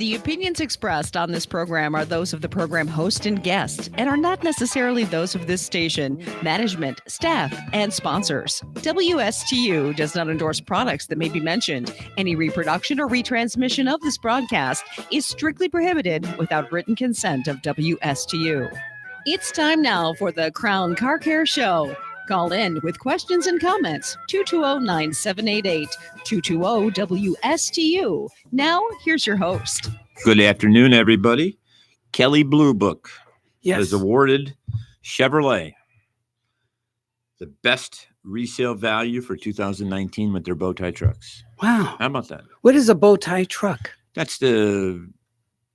The opinions expressed on this program are those of the program host and guest and are not necessarily those of this station, management, staff, and sponsors. WSTU does not endorse products that may be mentioned. Any reproduction or retransmission of this broadcast is strictly prohibited without written consent of WSTU. It's time now for the Crown Car Care Show. Call in with questions and comments, 220-9788, 220-WSTU. Now, here's your host. Good afternoon, everybody. Kelly Blue Book has awarded Chevrolet the best resale value for 2019 with their bow tie trucks. Wow. How about that? What is a bow tie truck? That's the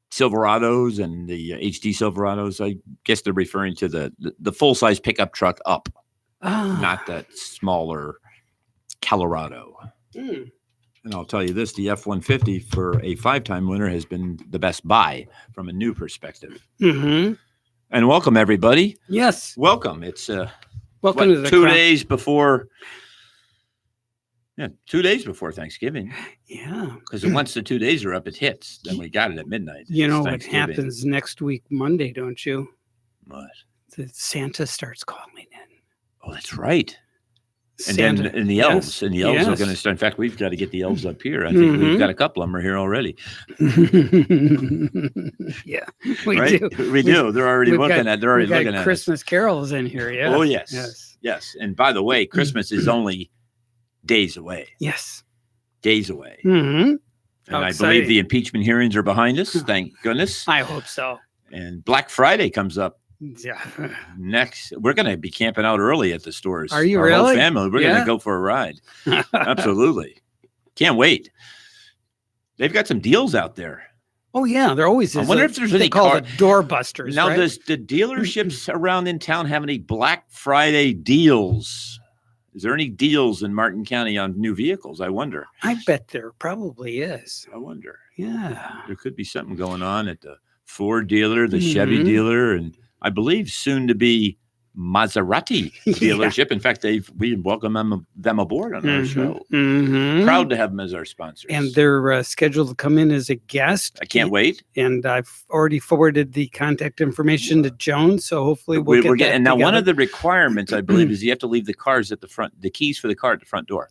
Silverados and the HD Silverados. I guess they're referring to the full-size pickup truck up. Not that smaller Colorado. And I'll tell you this, the F-150 for a 5-time winner has been the best buy from a new perspective. Mm-hmm. And welcome, everybody. Yes. Welcome. It's welcome to the 2 days before 2 days before Thanksgiving. Yeah. Because once the 2 days are up, it hits. Then we got it at midnight. You know what happens next week, Monday, don't you? What? Santa starts calling in. Oh, that's right. Santa, and the elves. And the elves are going to start. In fact, we've got to get the elves up here. I think we've got a couple of them are here already. Yeah, we right? do. We do. They're already looking at. They're already looking at Christmas carols in here. Yeah. Oh yes. And by the way, Christmas is only days away. Yes. Days away. Mm-hmm. And I believe the impeachment hearings are behind us. Thank goodness. I hope so. And Black Friday comes up. Yeah. Next, we're going to be camping out early at the stores. Are you Our really? Whole family. We're going to go for a ride. Absolutely. Can't wait. They've got some deals out there. Oh yeah, there always is. I wonder if there's any called doorbusters. Now, right? does the dealerships around in town have any Black Friday deals? Is there any deals in Martin County on new vehicles? I wonder. I bet there probably is. I wonder. Yeah. There could be something going on at the Ford dealer, the Chevy dealer, and I believe soon to be Maserati dealership. In fact, we welcome them aboard on our show. Proud to have them as our sponsors. And they're scheduled to come in as a guest. I can't wait. And I've already forwarded the contact information to Joan, so hopefully we'll get that and now together. one of the requirements, I believe, is you have to leave the cars at the front, the keys for the car at the front door.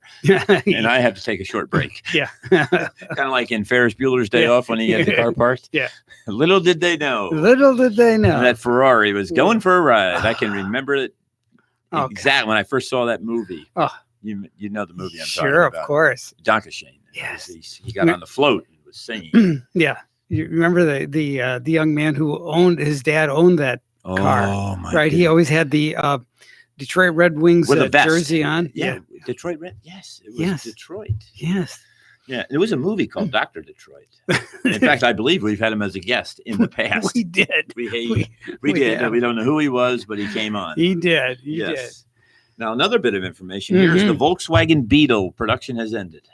And I have to take a short break. Yeah. Kind of like in Ferris Bueller's Day Off when he had the car parked. Yeah. Little did they know. Little did they know. That Ferrari was going for a ride. I can remember it exactly when I first saw that movie. Oh, you know the movie I'm talking about. Sure, of course. Donkashane. Yes. He got on the float and was singing. Yeah. You remember the young man who his dad owned that car. Oh my! Right. Goodness. He always had the Detroit Red Wings with a vest. jersey on. Yeah. Detroit Red. Yes. It was Detroit. Yes. Yeah. There was a movie called Dr. Detroit. In fact, I believe we've had him as a guest in the past. We did. We did. Have. We don't know who he was, but he came on. He did. He did. did. Now, another bit of information. Here's the Volkswagen Beetle. Production has ended.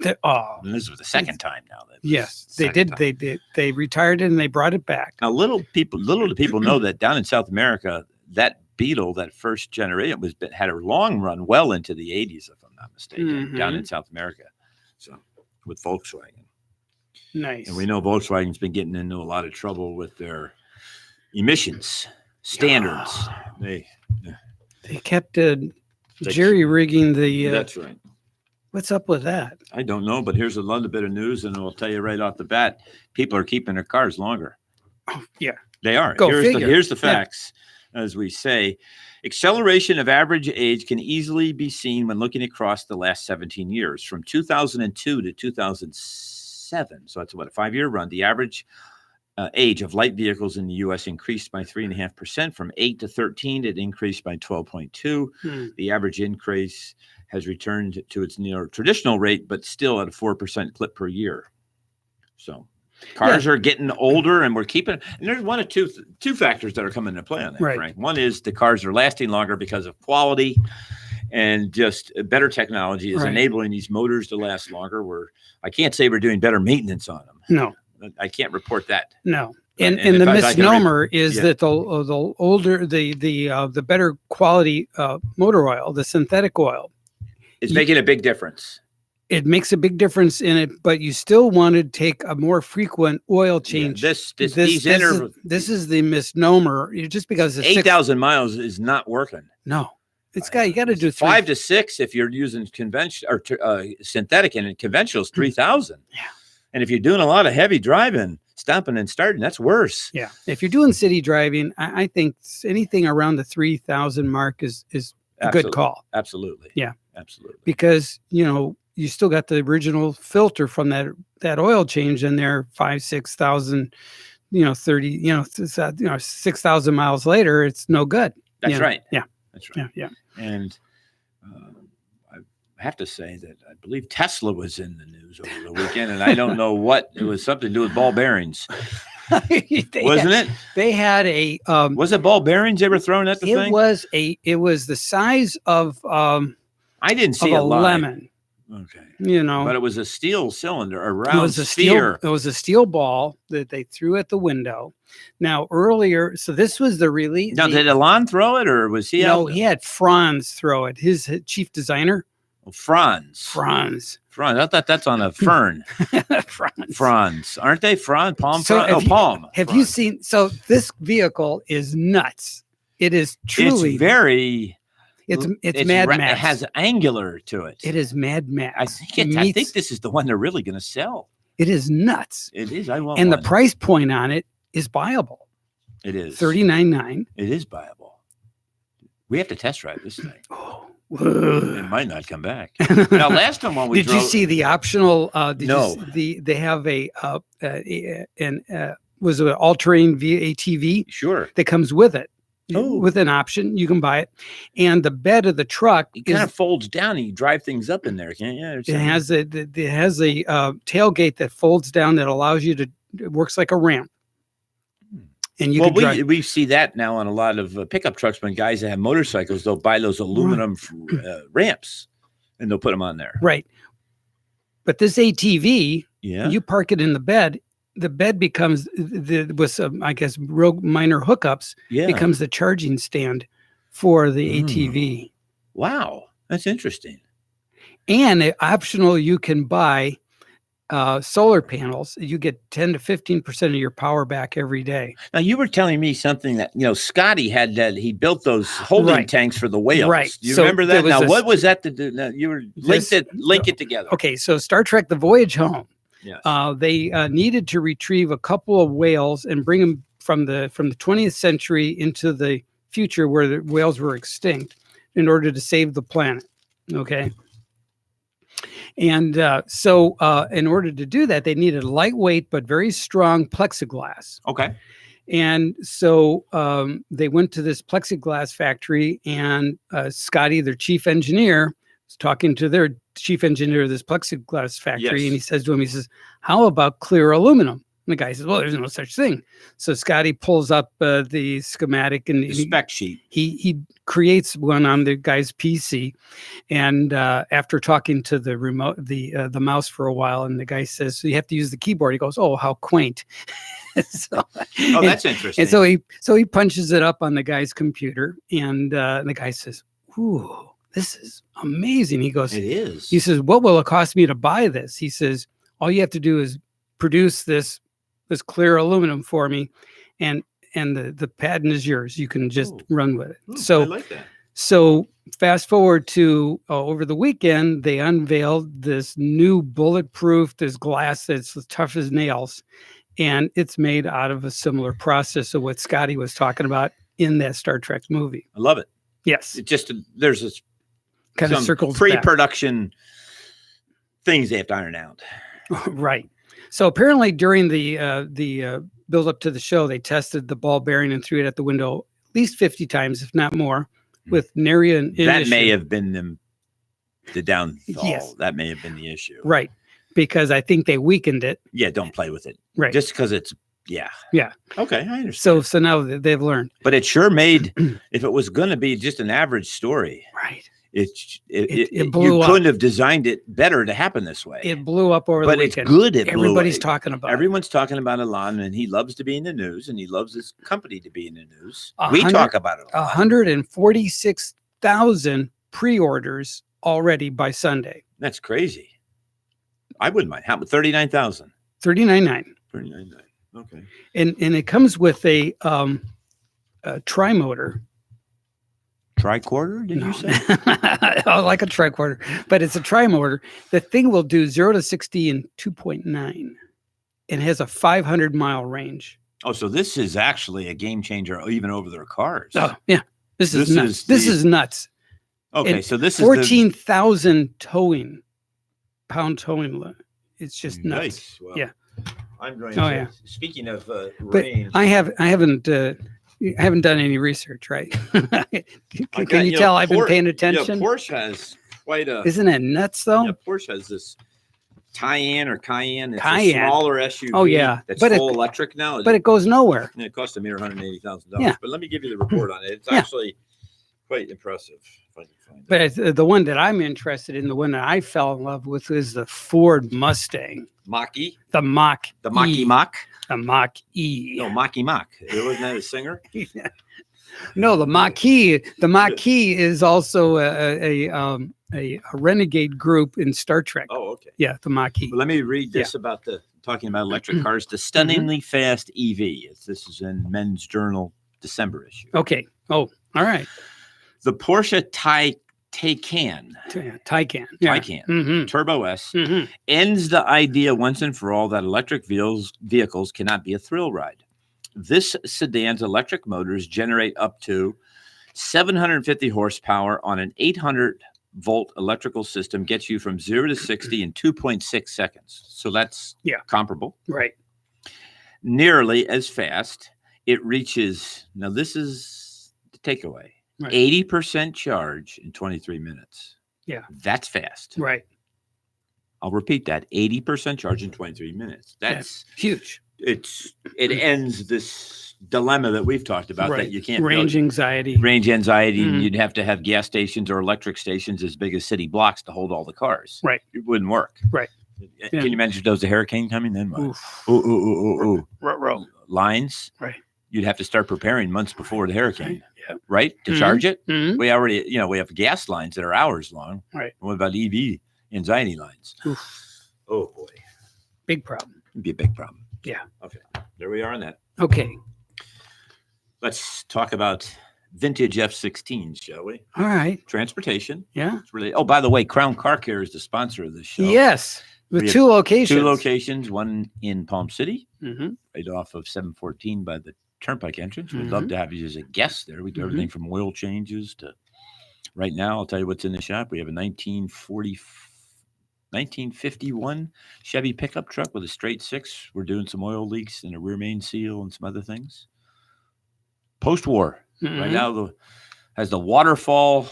And this was the second time now. Yes, they did. They did. They retired it and they brought it back. Now, little do people know that down in South America, that Beetle, that first generation, had a long run well into the 80s, if I'm not mistaken, down in South America. So with Volkswagen. Nice. And we know Volkswagen's been getting into a lot of trouble with their emissions standards. They kept jerry-rigging the... that's right. What's up with that? I don't know, but here's another bit of news, and I'll tell you right off the bat, people are keeping their cars longer. Oh, yeah. They are. Here's the facts, as we say. Acceleration of average age can easily be seen when looking across the last 17 years. From 2002 to 2007, so that's what, a 5-year run, the average age of light vehicles in the U.S. increased by 3.5%. From 8 to 13, it increased by 12.2. The average increase has returned to its near traditional rate, but still at a 4% clip per year. So cars are getting older, and we're keeping. And there's one or two factors that are coming into play on that, Frank. One is the cars are lasting longer because of quality, and just better technology is enabling these motors to last longer. I can't say we're doing better maintenance on them. No. I can't report that. No. And the misnomer is that the older, the better quality motor oil, the synthetic oil, is making a big difference. It makes a big difference in it, but you still want to take a more frequent oil change. Yeah, this is the misnomer. Just because it's 8,000 miles is not working. No, you got to do 5 to 6 if you're using conventional or synthetic, and conventional is 3,000. Yeah. And if you're doing a lot of heavy driving, stopping and starting, that's worse. Yeah. If you're doing city driving, I think anything around the 3,000 mark is a good call. Absolutely. Yeah. Absolutely. Because, you still got the original filter from that oil change in there, 5,000-6,000, 6,000 miles later, it's no good. That's right. Yeah. That's right. Yeah. And I have to say that I believe Tesla was in the news over the weekend, and I don't know what. It was something to do with ball bearings. Wasn't it? They had a was it ball bearings they were throwing at the thing? It was the size of I didn't see a lemon. Okay. But it was a steel cylinder, a round sphere. It was a steel ball that they threw at the window. Now earlier, so this was the release. Now, did Elon throw it, or was he? No, he had Franz throw it. His chief designer. Franz. I thought that's on a fern. Franz. Aren't they Franz? Palm. Palm. Have you seen? So this vehicle is nuts. It is truly It's very. It's Mad Max. It has angular to it. It is Mad Max. I think this is the one they're really going to sell. It is nuts. It is. I want and one. The price point on it is viable. It is $39,900. It is viable. We have to test drive this thing. It might not come back. Now, last time when we did you see the optional? No. They have was it an all-terrain ATV? Sure. That comes with it. Oh. With an option, you can buy it, and the bed of the truck kind of folds down, and you drive things up in there, can't you? It has a tailgate that folds down that allows you to. It works like a ramp, and you. Well, we see that now on a lot of pickup trucks. When guys that have motorcycles, they'll buy those aluminum ramps, and they'll put them on there. Right, but this ATV, you park it in the bed. The bed becomes with some, I guess, real minor hookups. Becomes the charging stand for the ATV. Wow, that's interesting. And optional, you can buy solar panels. You get 10 to 15% of your power back every day. Now, you were telling me something that Scotty had that he built those holding tanks for the whales. Right. Do you remember that? Now, what was that to do? Now, you were link it together. Okay, so Star Trek: The Voyage Home. Yes. They needed to retrieve a couple of whales and bring them from the 20th century into the future where the whales were extinct in order to save the planet. Okay. And so in order to do that, they needed lightweight but very strong plexiglass. Okay. And so they went to this plexiglass factory, and Scotty, their chief engineer, was talking to their chief engineer of this plexiglass factory. And he says to him, how about clear aluminum? And the guy says, well, there's no such thing. So Scotty pulls up the schematic and the spec sheet. He creates one on the guy's PC. And after talking to the remote, the mouse for a while, and the guy says, so you have to use the keyboard. He goes, oh, how quaint. That's interesting. And so he punches it up on the guy's computer, and the guy says, ooh, this is amazing. He goes, it is. He says, what will it cost me to buy this? He says, all you have to do is produce this clear aluminum for me, and the patent is yours. You can just run with it. So I like that. So fast forward to over the weekend, they unveiled this new bulletproof, this glass that's as tough as nails, and it's made out of a similar process of what Scotty was talking about in that Star Trek movie. I love it. Yes. It just there's this kind of circles pre-production things they have to iron out. Right. So apparently during the build up to the show, they tested the ball bearing and threw it at the window at least 50 times, if not more, with nary an issue. That may have been the downfall. Yes. That may have been the issue. Right. Because I think they weakened it. Yeah, don't play with it. Right. Just because it's, yeah. Okay, I understand. So now they've learned. But it sure made, if it was going to be just an average story. Right. It blew you up. couldn't have designed it better to happen this way. It blew up over the weekend. But it's good. Everybody's talking about Everyone's talking about Elon, and he loves to be in the news, and he loves his company to be in the news. We talk about it. 146,000 pre-orders already by Sunday. That's crazy. I wouldn't mind. How about 39,000? 39.9. 39.9. Okay. And it comes with a tri-motor. Tricorder, did you say? Oh, like a tricorder, but it's a tri-motor. The thing will do 0 to 60 in 2.9 and has a 500-mile range. Oh, so this is actually a game changer even over their cars. Oh, yeah. This is nuts. This is nuts. Okay, and so this is 14,000 pound towing. It's just nuts. Nice. Well, yeah. I'm going to, speaking of range. I haven't done any research, right? Can you tell I've been paying attention? Yeah, Porsche has quite a. Isn't it nuts though? Yeah, Porsche has this Cayenne. It's a smaller SUV. Oh yeah, that's full electric now. But it goes nowhere. And it cost a mere $180,000. Yeah. But let me give you the report on it. It's actually quite impressive. If I can find it. But the one that I'm interested in, the one that I fell in love with, is the Ford Mustang. Mach-E? The Mach-E. The Mach-E Mach? The Mach-E. No, Mach-E Mach. Wasn't that a singer? Yeah. No, the Mach-E. The Mach-E is also a renegade group in Star Trek. Oh, okay. Yeah, the Mach-E. Well, let me read this about talking about electric cars. The stunningly fast EV. This is in Men's Journal, December issue. Okay. Oh, all right. The Porsche Taycan Turbo S ends the idea once and for all that electric vehicles cannot be a thrill ride. This sedan's electric motors generate up to 750 horsepower on an 800-volt electrical system, gets you from 0 to 60 in 2.6 seconds. So that's comparable. Right. Nearly as fast. It reaches, now this is the takeaway, 80% charge in 23 minutes. Yeah. That's fast. Right. I'll repeat that. 80% charge in 23 minutes. That's huge. It ends this dilemma that we've talked about that you can't range anxiety. And you'd have to have gas stations or electric stations as big as city blocks to hold all the cars. Right. It wouldn't work. Right. Can you imagine if there was a hurricane coming then? Ooh. Lines. Right. You'd have to start preparing months before the hurricane. Right. To charge it. Mm-hmm. We already, we have gas lines that are hours long. Right. What about EV anxiety lines? Oof. Oh boy. Big problem. It'd be a big problem. Yeah. Okay. There we are on that. Okay. Let's talk about vintage F-16s, shall we? All right. Transportation. Yeah. It's really. Oh, by the way, Crown Car Care is the sponsor of this show. Yes. With 2 locations. 2 locations, one in Palm City, mm-hmm. right off of 714 by the Turnpike entrance. We'd love to have you as a guest there. We do everything from oil changes to right now. I'll tell you what's in the shop. We have a 1951 Chevy pickup truck with a straight 6. We're doing some oil leaks and a rear main seal and some other things. Post-war. Right now has the waterfall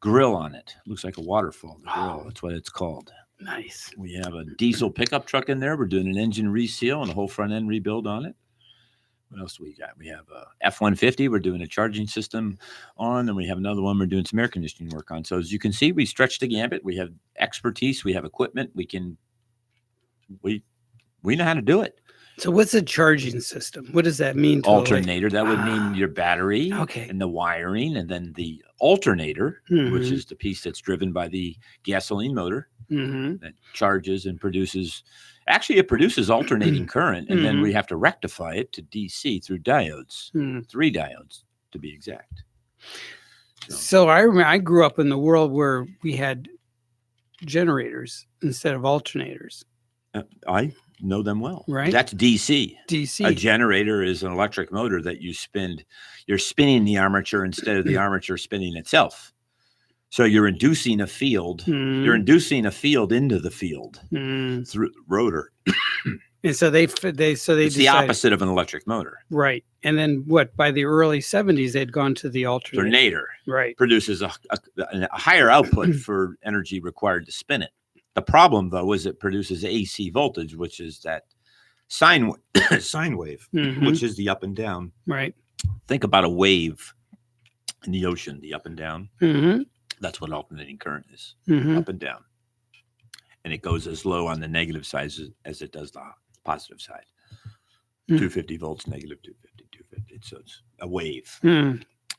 grill on it. Looks like a waterfall. The grill. That's what it's called. Nice. We have a diesel pickup truck in there. We're doing an engine reseal and a whole front end rebuild on it. What else do we got? We have a F-150. We're doing a charging system on, and we have another one we're doing some air conditioning work on. So as you can see, we stretch the gambit. We have expertise. We have equipment. We know how to do it. So what's a charging system? What does that mean? Alternator. That would mean your battery okay. and the wiring, and then the alternator, which is the piece that's driven by the gasoline motor that charges and produces. Actually, it produces alternating current, and then we have to rectify it to DC through diodes, 3 diodes to be exact. So I remember I grew up in the world where we had generators instead of alternators. I know them well. Right. That's DC. DC. A generator is an electric motor that you spin. You're spinning the armature instead of the armature spinning itself. So you're inducing a field. You're inducing a field into the field through rotor. And so they it's decided, the opposite of an electric motor. Right. And then by the early 70s, they'd gone to the alternator. Right. Produces a higher output for energy required to spin it. The problem, though, is it produces AC voltage, which is that sine wave, which is the up and down. Right. Think about a wave in the ocean, the up and down. That's what alternating current is, up and down. And it goes as low on the negative side as it does the positive side. 250 volts, negative 250, 250. So it's a wave.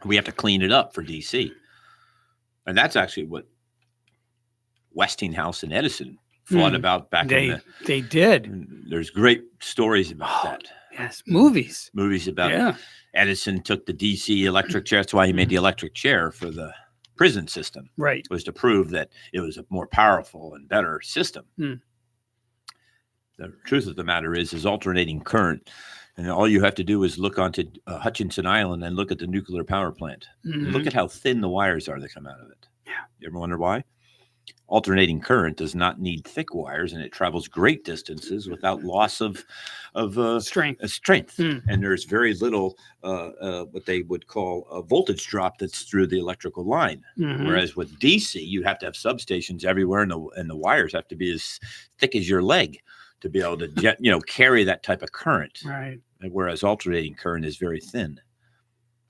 We have to clean it up for DC. And that's actually what Westinghouse and Edison fought about back in the... They did. There's great stories about that. Yes, movies About Edison took the DC electric chair. That's why he made the electric chair for the prison system. Right. Was to prove that it was a more powerful and better system. The truth of the matter is alternating current. And all you have to do is look onto Hutchinson Island and look at the nuclear power plant. Look at how thin the wires are that come out of it. Yeah. You ever wonder why? Alternating current does not need thick wires, and it travels great distances without loss of strength. And there's very little what they would call a voltage drop that's through the electrical line. Whereas with DC, you have to have substations everywhere, and the wires have to be as thick as your leg to be able to carry that type of current. Right. Whereas alternating current is very thin,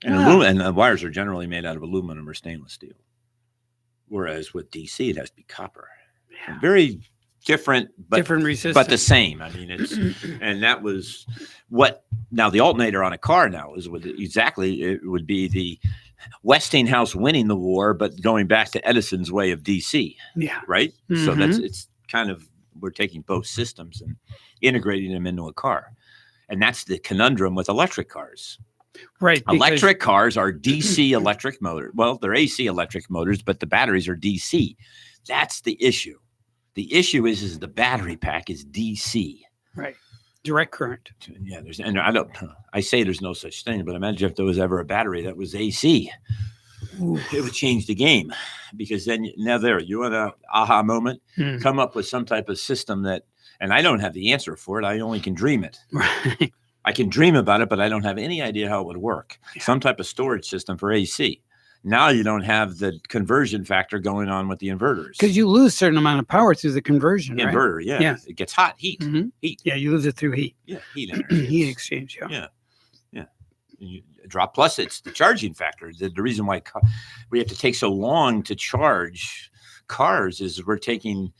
and the wires are generally made out of aluminum or stainless steel. Whereas with DC, it has to be copper. Yeah. Very different, but different resistance, but the same. I mean, it's and that was what. Now the alternator on a car now is it would be the Westinghouse winning the war, but going back to Edison's way of DC. Yeah. Right. So it's kind of, we're taking both systems and integrating them into a car, and that's the conundrum with electric cars. Right. Electric cars are DC electric motor. Well, they're AC electric motors, but the batteries are DC. That's the issue. The issue is the battery pack is DC. Right. Direct current. Yeah. I say there's no such thing, but imagine if there was ever a battery that was AC. Oof. It would change the game, because then you want an aha moment, come up with some type of system that, and I don't have the answer for it. I only can dream it. Right. I can dream about it, but I don't have any idea how it would work. Yeah. Some type of storage system for AC. Now you don't have the conversion factor going on with the inverters. Because you lose a certain amount of power through the conversion, right? Inverter, yeah. It gets hot, heat. Heat. Yeah, you lose it through heat. Yeah, heat energy. Heat exchange, Yeah. You drop, plus it's the charging factor. The reason why we have to take so long to charge cars is we're taking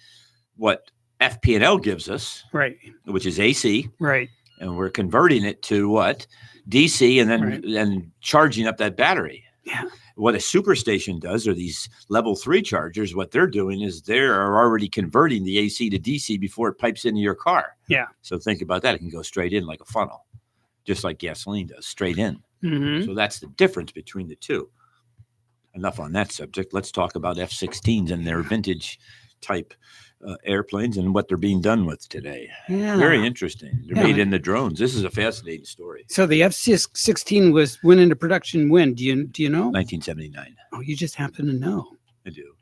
what FP&L gives us, right, which is AC, right, and we're converting it to what? DC, and then charging up that battery. Yeah. What a superstation does, or these level 3 chargers, what they're doing is they're already converting the AC to DC before it pipes into your car. Yeah. So think about that. It can go straight in like a funnel, just like gasoline does, straight in. So that's the difference between the two. Enough on that subject. Let's talk about F-16s and their vintage type airplanes and what they're being done with today. Yeah. Very interesting. They're made in the drones. This is a fascinating story. So the F-16 went into production when? Do you know? 1979. Oh, you just happen to know. I do.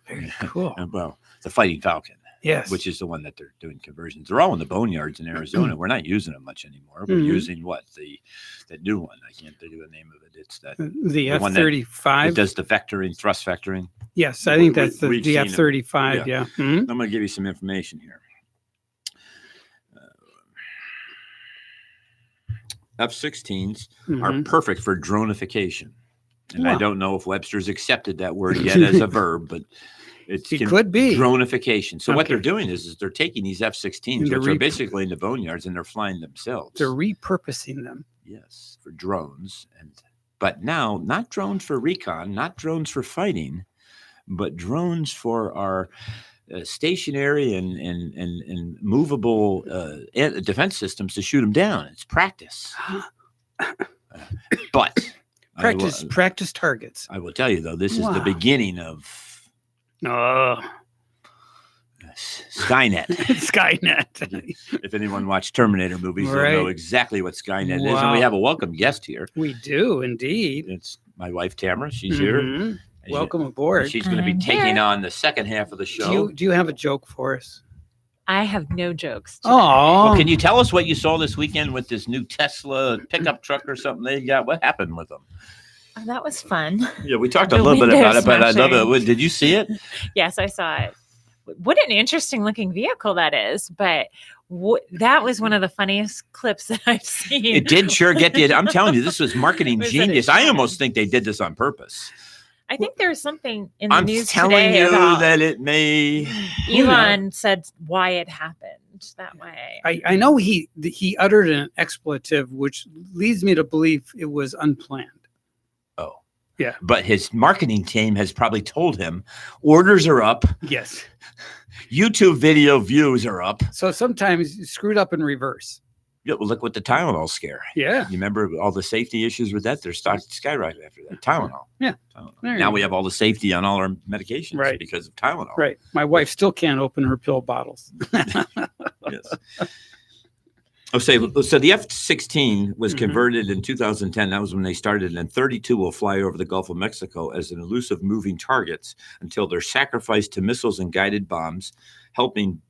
Very cool. Well, the Fighting Falcon. Yes. Which is the one that they're doing conversions. They're all in the boneyards in Arizona. We're not using them much anymore. We're using the new one. I can't think of the name of it. It's that the F-35. It does the vectoring, thrust vectoring. Yes, I think that's the F-35. Yeah. I'm going to give you some information here. F-16s are perfect for dronification. And I don't know if Webster's accepted that word yet as a verb, but it could be dronification. So what they're doing is they're taking these F-16s, which are basically in the boneyards, and they're flying themselves. They're repurposing them. Yes, for drones. But now, not drones for recon, not drones for fighting, but drones for our stationary and movable defense systems to shoot them down. It's practice. But practice targets. I will tell you, though, this is the beginning of Skynet. Skynet. If anyone watched Terminator movies, they'll know exactly what Skynet is. And we have a welcome guest here. We do, indeed. It's my wife, Tamara. She's here. Welcome aboard. She's going to be taking on the second half of the show. Do you have a joke for us? I have no jokes. Oh, well, can you tell us what you saw this weekend with this new Tesla pickup truck or something they got? What happened with them? Oh, that was fun. Yeah, we talked a little bit about it, but I love it. Did you see it? Yes, I saw it. What an interesting looking vehicle that is. But that was one of the funniest clips that I've seen. It did sure get the. I'm telling you, this was marketing genius. I almost think they did this on purpose. I think there's something in the news today. I'm telling you that it may. Elon said why it happened that way. I know he uttered an expletive, which leads me to believe it was unplanned. Oh. Yeah. But his marketing team has probably told him orders are up. Yes. YouTube video views are up. So sometimes you screwed up in reverse. Yeah, well, look what the Tylenol scare. Yeah. You remember all the safety issues with that? They're skyrocketed after that. Tylenol. Yeah. Tylenol. Now we have all the safety on all our medications because of Tylenol. Right. My wife still can't open her pill bottles. Yes. Oh, so the F-16 was converted in 2010. That was when they started, and 32 will fly over the Gulf of Mexico as an elusive moving targets until they're sacrificed to missiles and guided bombs, helping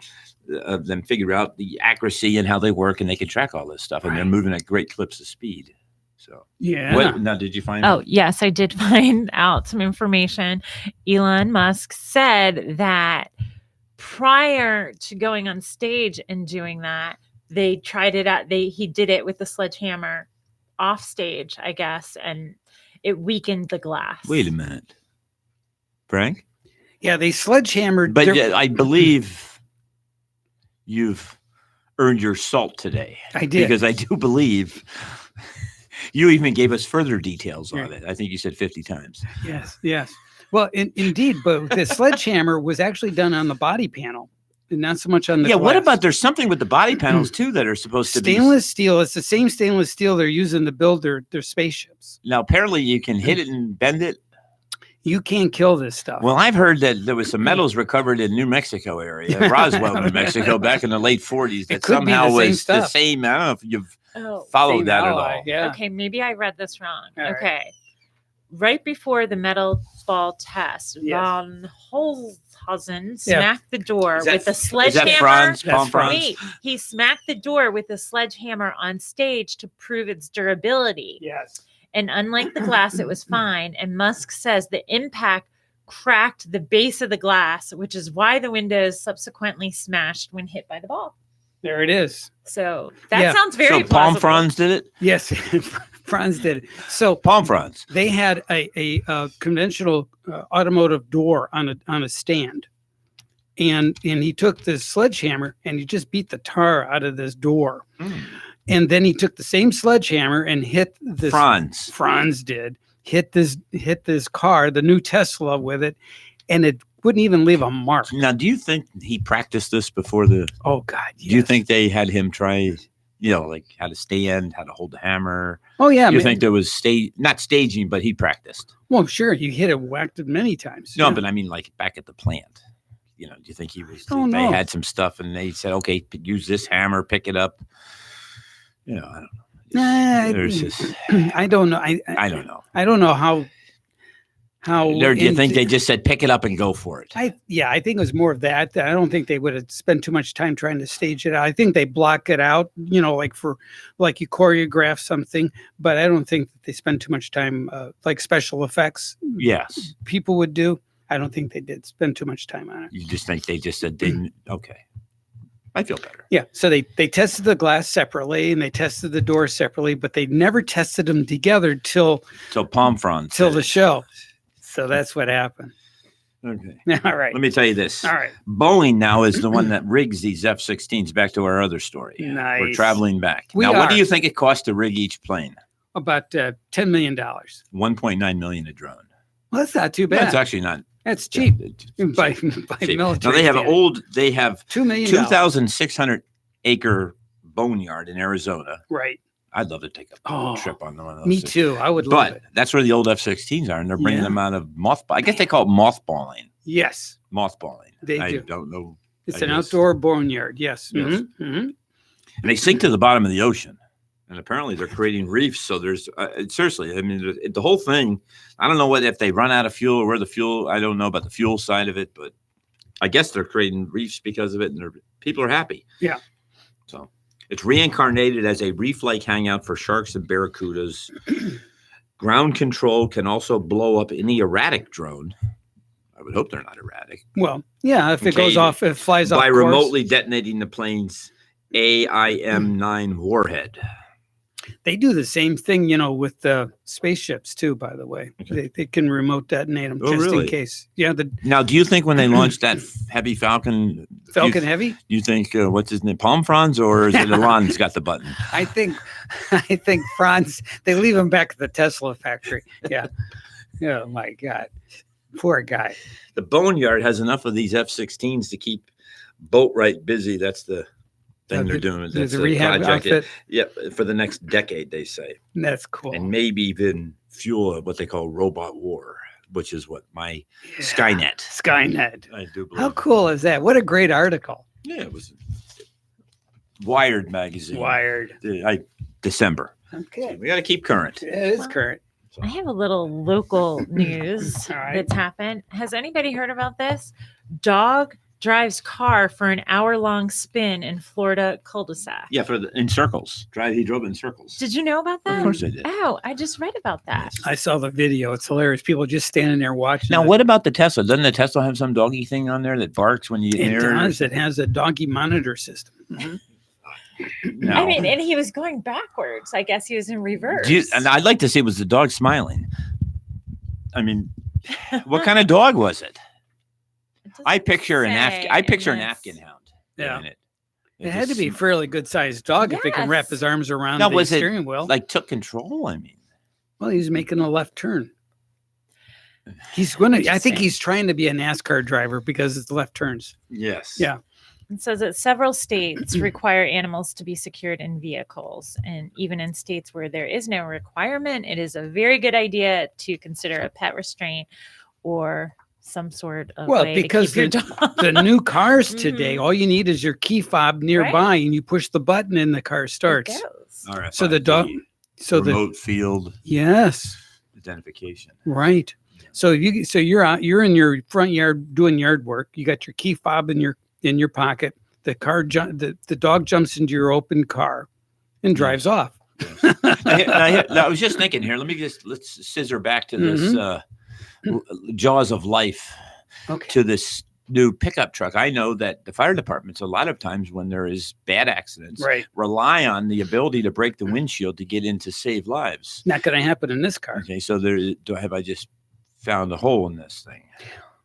them figure out the accuracy and how they work, and they can track all this stuff. And they're moving at great clips of speed. So now did you find? Oh, yes, I did find out some information. Elon Musk said that prior to going on stage and doing that, they tried it out. He did it with the sledgehammer off stage, I guess, and it weakened the glass. Wait a minute, Frank. Yeah, they sledgehammered. But I believe you've earned your salt today. I did. Because I do believe you even gave us further details on it. I think you said 50 times. Yes. Well, indeed, but the sledgehammer was actually done on the body panel and not so much on the glass. What about there's something with the body panels too that are supposed to be stainless steel. It's the same stainless steel they're using to build their spaceships. Now, apparently you can hit it and bend it. You can't kill this stuff. Well, I've heard that there was some metals recovered in New Mexico area, Roswell, New Mexico, back in the late 40s. That somehow was the same. I don't know if you've followed that at all. Yeah. Okay, maybe I read this wrong. All okay. Right before the metal ball test, Von Holzhausen smacked the door with a sledgehammer. Is that Franz? Wait, he smacked the door with a sledgehammer on stage to prove its durability. Yes. And unlike the glass, it was fine. And Musk says the impact cracked the base of the glass, which is why the windows subsequently smashed when hit by the ball. There it is. So that sounds very plausible. Palm Franz did it? Yes, Franz did it. So Palm Franz. They had a conventional automotive door on a stand. And he took this sledgehammer and he just beat the tar out of this door. And then he took the same sledgehammer and hit this. Franz did hit this car, the new Tesla, with it, and it wouldn't even leave a mark. Now, do you think he practiced this before the? Oh God! Yes. Do you think they had him try, like how to stand, how to hold the hammer? Oh yeah. Do you think there was not staging, but he practiced? Well, sure. You hit it, whacked it many times. No, but I mean, like back at the plant. Do you think he was? They had some stuff, and they said, "Okay, use this hammer, pick it up." I don't know. There's just, I don't know. I don't know. I don't know how. Do you think they just said pick it up and go for it? I think it was more of that. I don't think they would have spent too much time trying to stage it out. I think they block it out, like you choreograph something, but I don't think that they spend too much time like special effects. Yes, people would do. I don't think they did spend too much time on it. You just think they just said didn't? Okay. I feel better. Yeah. So they tested the glass separately and they tested the door separately, but they never tested them together till Palm Franz till the show. So that's what happened. Okay. All right. Let me tell you this. All right. Boeing now is the one that rigs these F-16s. Back to our other story. Nice. We're traveling back. What do you think it costs to rig each plane? About $10 million. $1.9 million a drone. Well, that's not too bad. That's actually not. That's cheap by cheap. military. Now they have $2 million. 2,600 acre boneyard in Arizona. Right. I'd love to take a trip on one of those. Me too. I would love it. But that's where the old F-16s are, and they're bringing them out of mothball. I guess they call it mothballing. Yes. Mothballing. I don't know. It's an outdoor boneyard. Yes. Yes. Mm-hmm. Mm-hmm. And they sink to the bottom of the ocean. And apparently they're creating reefs. So there's seriously, I mean, the whole thing, I don't know if they run out of fuel or where the fuel, I don't know about the fuel side of it, but I guess they're creating reefs because of it. And people are happy. Yeah. So it's reincarnated as a reef-like hangout for sharks and barracudas. Ground control can also blow up any erratic drone. I would hope they're not erratic. Well, yeah, if it goes off, it flies off by course. Remotely detonating the plane's AIM-9 warhead. They do the same thing, with the spaceships too, by the way. Okay. They can remote detonate them in case. Yeah. Now, do you think when they launched that heavy Falcon Heavy? You think, what's his name, Palm Franz, or is it Elon's got the button? I think Franz, they leave him back at the Tesla factory. Yeah. Oh my God. Poor guy. The boneyard has enough of these F-16s to keep Boatwright busy. That's the thing they're doing. There's That's a the rehab project. outfit. Yep, for the next decade, they say. That's cool. And maybe even fuel what they call robot war, which is what my Skynet. Skynet. I do believe. How cool is that? What a great article. Yeah, it was Wired magazine. Wired. December. Okay. We got to keep current. It is current. I have a little local news All right. that's happened. Has anybody heard about this? Dog drives car for an hour-long spin in Florida cul-de-sac. Yeah, in circles. He drove in circles. Did you know about that? Of course I did. Oh, I just read about that. I saw the video. It's hilarious. People just standing there watching. Now, what about the Tesla? Doesn't the Tesla have some doggy thing on there that barks when you get near it? Does. It has a doggy monitor system. Mm-hmm. No. I mean, and he was going backwards. I guess he was in reverse. And I'd like to see, was the dog smiling? I mean, what kind of dog was it? I picture an Afghan hound. Yeah. It had to be a fairly good sized dog if he can wrap his arms around the steering wheel. Like took control. I mean, well, he's making a left turn. I think he's trying to be a NASCAR driver because it's left turns. Yes. Yeah. It says that several states require animals to be secured in vehicles. And even in states where there is no requirement, it is a very good idea to consider a pet restraint or some sort of way because to keep your dog. the new cars today, all you need is your key fob nearby, and you push the button and the car starts. It goes. All right. So the dog, remote field identification. Right. So you're in your front yard doing yard work. You got your key fob in your pocket. The dog jumps into your open car and drives off. Yes. I was just thinking here. Let's scissor back to this jaws of life to this new pickup truck. I know that the fire departments, a lot of times when there is bad accidents, rely on the ability to break the windshield to get in to save lives. Not going to happen in this car. Okay, so have I just found a hole in this thing?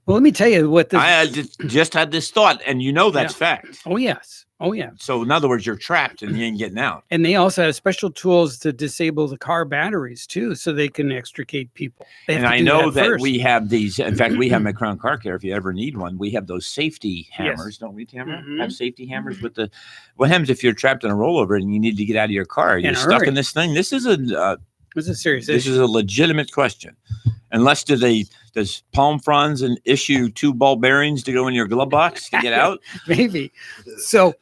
Well, let me tell you what this. I just had this thought, and that's fact. Oh yes. Oh yeah. So in other words, you're trapped and you ain't getting out. And they also have special tools to disable the car batteries too, so they can extricate people. And I know that we have these. In fact, we have my Crown Car Care. If you ever need one, we have those safety hammers, don't we, Tamara? Have safety hammers with the. What happens if you're trapped in a rollover and you need to get out of your car? You're stuck in this thing. This is a. It's a serious issue. This is a legitimate question. Unless does Palm Fronds issue 2 ball bearings to go in your glove box to get out? Maybe. So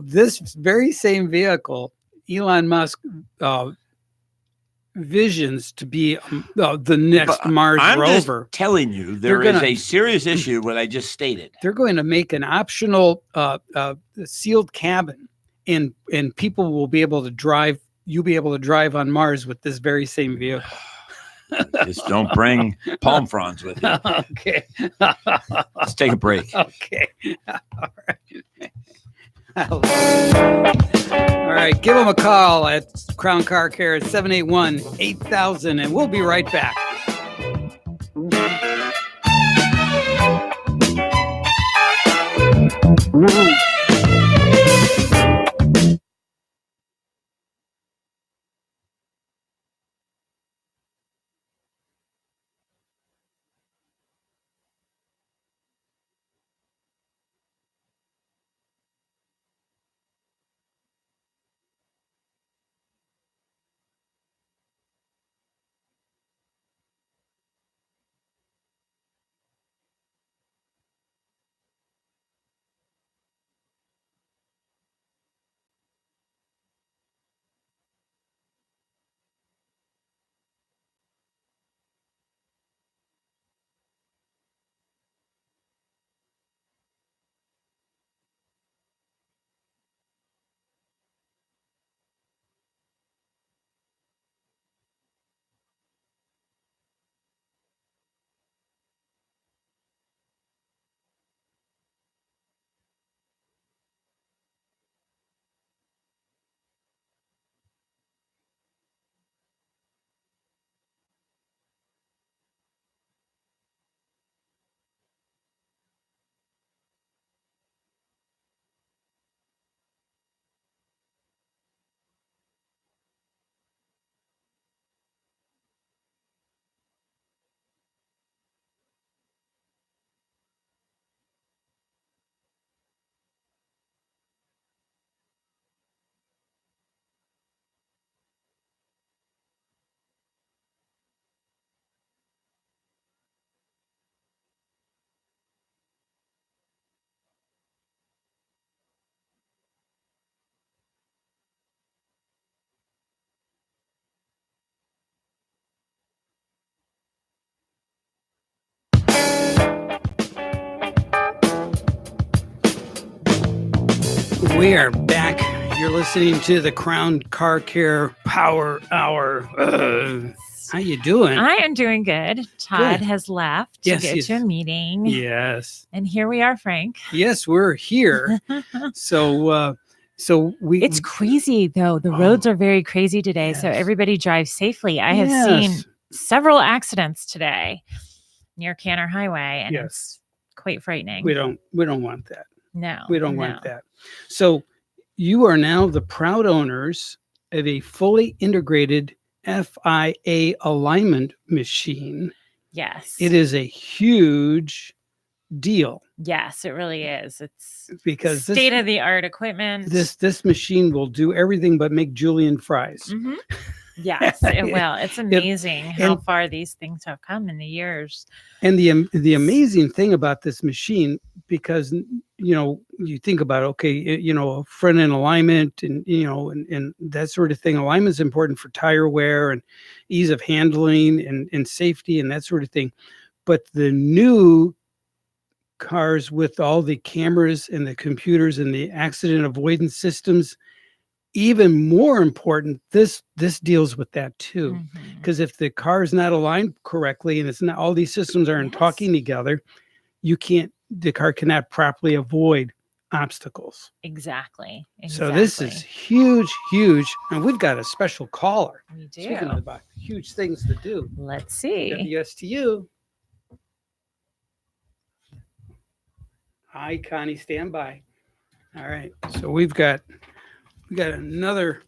this very same vehicle, Elon Musk visions to be the next Mars rover. Just telling you, there is a serious issue what I just stated. They're going to make an optional sealed cabin, and people will be able to drive. You'll be able to drive on Mars with this very same vehicle. Just don't bring palm fronds with you. Okay. Let's take a break. Okay. All right. Give them a call at Crown Car Care at 781-8000, and we'll be right back. We are back. You're listening to the Crown Car Care Power Hour. How you doing? I am doing good. Todd Good. has left to go to a meeting. Yes. And here we are, Frank. Yes, we're here. So we. It's crazy, though. The roads are very crazy today. Yes. So everybody drives safely. I have seen several accidents today near Canner Highway, and it's quite frightening. We don't want that. No, we don't want that. So you are now the proud owners of a fully integrated FIA alignment machine. Yes. It is a huge deal. Yes, it really is. It's because state-of-the-art equipment. This machine will do everything but make julienne fries. Mm-hmm. Yes, it will. It's amazing how far these things have come in the years. And the amazing thing about this machine, because you think about front end alignment and and that sort of thing. Alignment is important for tire wear and ease of handling and safety and that sort of thing. But the new cars with all the cameras and the computers and the accident avoidance systems, even more important, this deals with that too. Because if the car is not aligned correctly and it's not, all these systems aren't talking together, the car cannot properly avoid obstacles. Exactly. So this is huge, and we've got a special caller. We do. Speaking about huge things to do. Let's see. WSTU. Hi, Connie, stand by. All right, so we've got another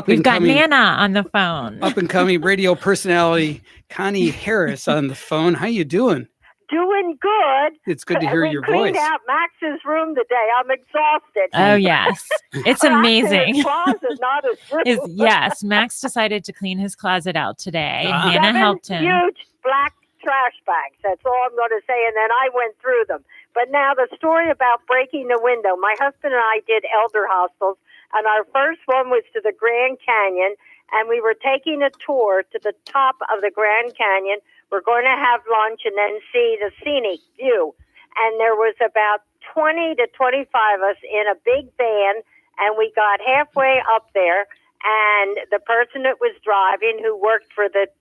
We've got Nana on the phone. Up and coming radio personality, Connie Harris on the phone. How you doing? Doing good. It's good to hear your voice. We cleaned out Max's room today. I'm exhausted. Oh yes, it's amazing. His closet, not his room. Yes, Max decided to clean his closet out today. Ah. Nana helped him. Huge black trash bags. That's all I'm going to say. And then I went through them. But now the story about breaking the window. My husband and I did elder hostels, and our first one was to the Grand Canyon, and we were taking a tour to the top of the Grand Canyon. We're going to have lunch and then see the scenic view. And there was about 20 to 25 of us in a big van, and we got halfway up there. And the person that was driving, who worked for it's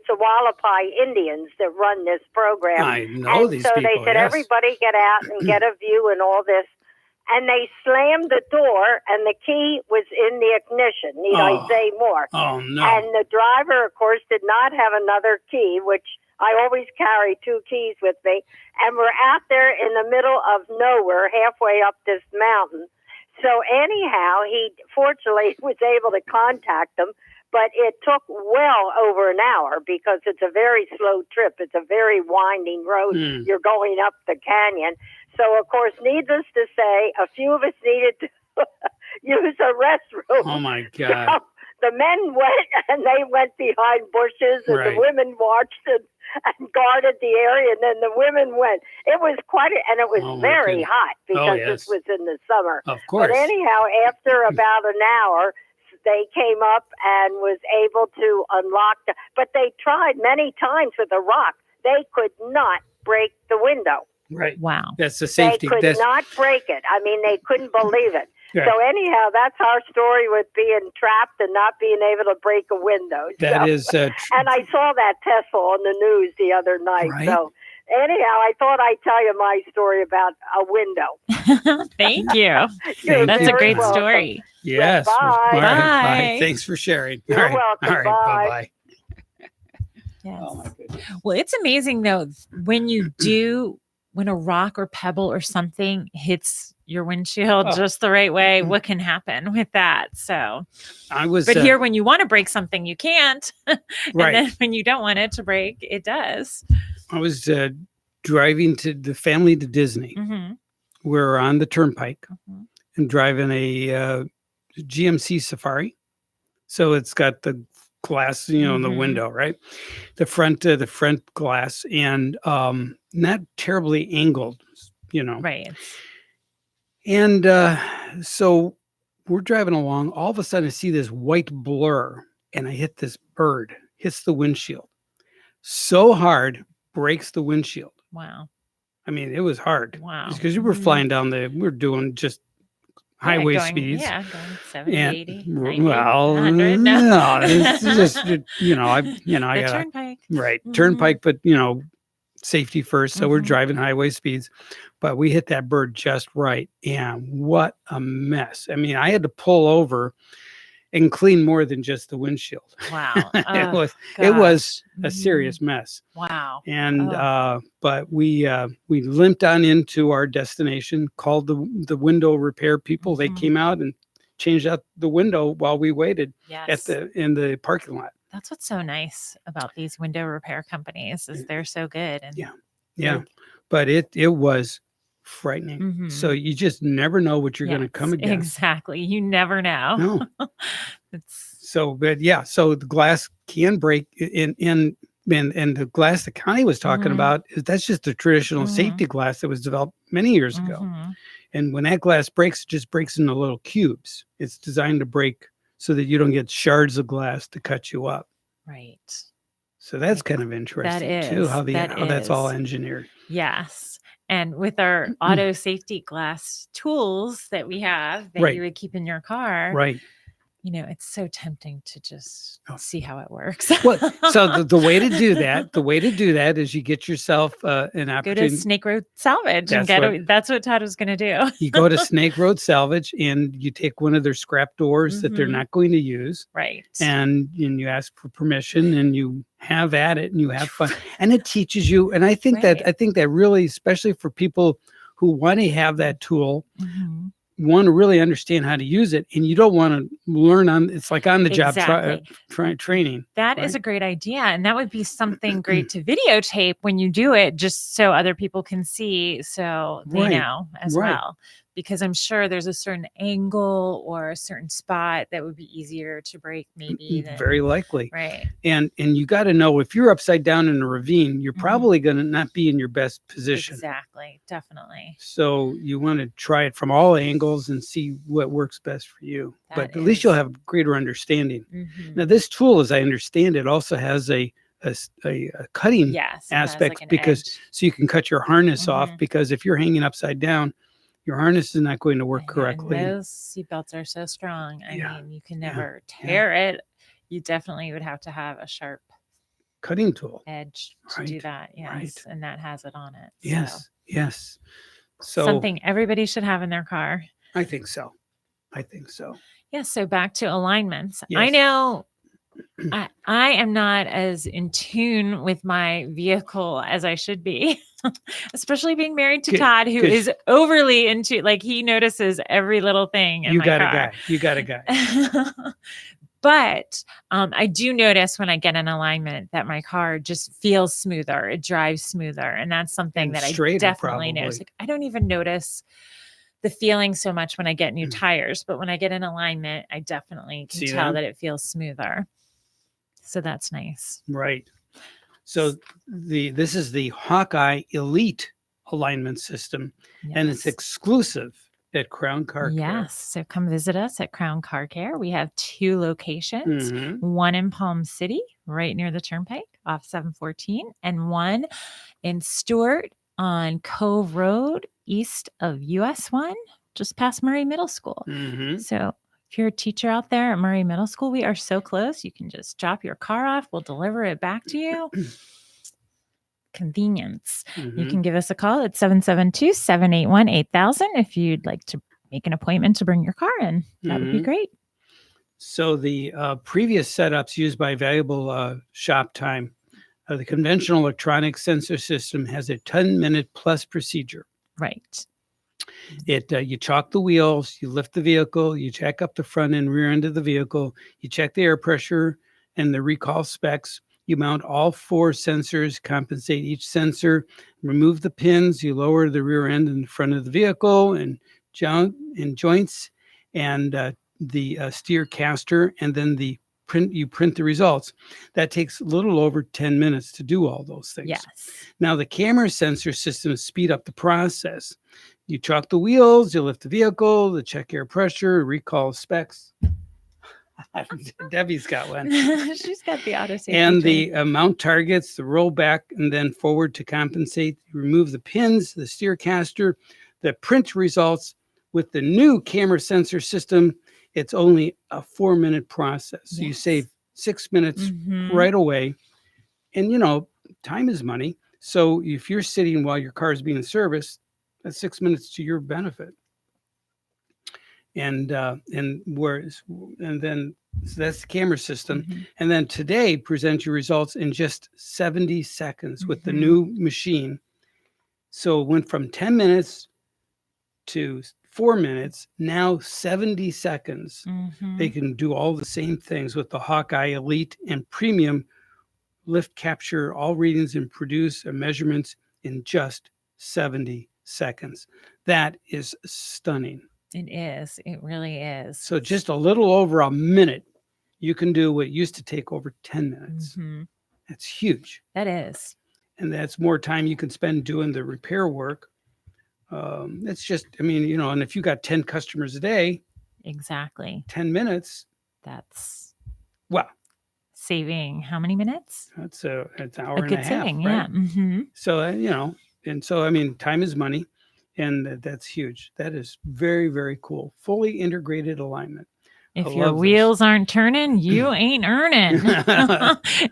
the Wallapai Indians that run this program. I know these people. So they said, everybody get out and get a view and all this. And they slammed the door, and the key was in the ignition. Need I say more? Oh, no. And the driver, of course, did not have another key, which I always carry 2 keys with me. And we're out there in the middle of nowhere, halfway up this mountain. So anyhow, he fortunately was able to contact them, but it took well over an hour because it's a very slow trip. It's a very winding road. You're going up the canyon. So, of course, needless to say, a few of us needed to use a restroom. Oh, my God. So the men went, and they went behind bushes, and the women watched and guarded the area, and then the women went. It was and it was very hot because this was in the summer. Of course. But anyhow, after about an hour, they came up and was able to unlock but they tried many times with a rock. They could not break the window. Right. Wow. That's the safety. They could not break it. I mean, they couldn't believe it. Yeah. So anyhow, that's our story with being trapped and not being able to break a window. That is and I saw that Tesla on the news the other night. Right? So anyhow, I thought I'd tell you my story about a window. Thank you. That's a great story. Yes. Bye. All right. Bye. Thanks for sharing. You're welcome. All right. Bye. Bye-bye. Yes. Oh, my goodness. Well, it's amazing, though, when a rock or pebble or something hits your windshield just the right way, what can happen with that? So but here, when you want to break something, you can't. And then when you don't want it to break, it does. I was driving the family to Disney. We're on the turnpike and driving a GMC Safari. So it's got the glass, in the window, right? The front glass, and not terribly angled, Right. And so we're driving along. All of a sudden, I see this white blur, and I hit this bird, hits the windshield so hard, breaks the windshield. Wow. I mean, it was hard. Wow. Because we were flying down we're doing just highway speeds. Yeah, going 70, And 80, 90, well, 100. no, it's just, I the got turnpike. turnpike, but safety first. So we're driving highway speeds, but we hit that bird just right. And what a mess. I mean, I had to pull over and clean more than just the windshield. Wow. It was a serious mess. Wow. And but we limped on into our destination, called the window repair people. They came out and changed out the window while we waited in the parking lot. That's what's so nice about these window repair companies is they're so good. And But it was frightening. So you just never know what you're going to come against. Exactly. You never know. No. So the glass can break and the glass that Connie was talking about, that's just the traditional safety glass that was developed many years ago. And when that glass breaks, it just breaks into little cubes. It's designed to break so that you don't get shards of glass to cut you up. Right. So that's kind of interesting too, how that's all engineered. Yes. And with our auto safety glass tools that we have that you would keep in your car, right? It's so tempting to just see how it works. Well, so the way to do that is you get yourself an opportunity. Go to Snake Road Salvage and that's what Todd was going to do. You go to Snake Road Salvage and you take one of their scrap doors that they're not going to use. Right. And you ask for permission and you have at it and you have fun. And it teaches you. And I think that really, especially for people who want to have that tool, want to really understand how to use it, and you don't want to learn it's like on the job training. That is a great idea, and that would be something great to videotape when you do it, just so other people can see, so they know as well. Because I'm sure there's a certain angle or a certain spot that would be easier to break, maybe. Very likely. Right. And you got to know, if you're upside down in a ravine, you're probably going to not be in your best position. Exactly. Definitely. So you want to try it from all angles and see what works best for you. But at least you'll have a greater understanding. Now, this tool, as I understand it, also has a cutting aspect, because so you can cut your harness off, because if you're hanging upside down, your harness is not going to work correctly. Those seatbelts are so strong. I mean, you can never tear it. You definitely would have to have a sharp cutting tool edge to do that. Yes. And that has it on it. Yes. Yes. So something everybody should have in their car. I think so. Yes. So back to alignments. Yes. I know I am not as in tune with my vehicle as I should be, especially being married to Todd, who is overly into, he notices every little thing in my car. You got a guy. But I do notice when I get an alignment that my car just feels smoother. It drives smoother. And that's something that I definitely notice. I don't even notice the feeling so much when I get new tires, but when I get an alignment, I definitely can tell that it feels smoother. So that's nice. Right. So this is the Hawkeye Elite alignment system, and it's exclusive at Crown Car Care. Yes. So come visit us at Crown Car Care. We have 2 locations, one in Palm City, right near the Turnpike off 714, and one in Stewart on Cove Road, east of US 1, just past Murray Middle School. So if you're a teacher out there at Murray Middle School, we are so close. You can just drop your car off. We'll deliver it back to you. Convenience. You can give us a call at 772-781-8000 if you'd like to make an appointment to bring your car in. That would be great. So the previous setups used by Valuable Shop Time, the conventional electronic sensor system has a 10-minute plus procedure. Right. You chalk the wheels, you lift the vehicle, you check up the front and rear end of the vehicle, you check the air pressure and the recall specs. You mount all 4 sensors, compensate each sensor, remove the pins, you lower the rear end and the front of the vehicle and joints and the steer caster, and then you print the results. That takes a little over 10 minutes to do all those things. Yes. Now the camera sensor systems speed up the process. You chalk the wheels, you lift the vehicle, the check air pressure, recall specs. Debbie's got one. She's got the auto safety. And training. the mount targets, the roll back and then forward to compensate. You remove the pins, the steer caster, the print results. With the new camera sensor system, it's only a 4-minute process. So you Yes. save 6 minutes Mhm. right away. And, time is money. So if you're sitting while your car is being serviced, that's 6 minutes to your benefit. And then so that's the camera system. Mhm. And then today present your results in just 70 seconds with the Mhm. new machine. So it went from 10 minutes to 4 minutes, now 70 seconds. Mhm. They can do all the same things with the Hawkeye Elite and Premium. Lift, capture all readings and produce measurements in just 70 seconds. That is stunning. It is. It really is. So just a little over a minute, you can do what used to take over 10 minutes. Mhm. That's huge. That is. And that's more time you can spend doing the repair work. It's just, and if you got 10 customers a day, Exactly. 10 minutes, That's well, saving how many minutes? that's an hour A and good a half. saving. Right? Yeah. Mm-hmm. So, time is money, and that's huge. That is very, very cool. Fully integrated alignment. If I your love this. wheels aren't turning, you ain't earning.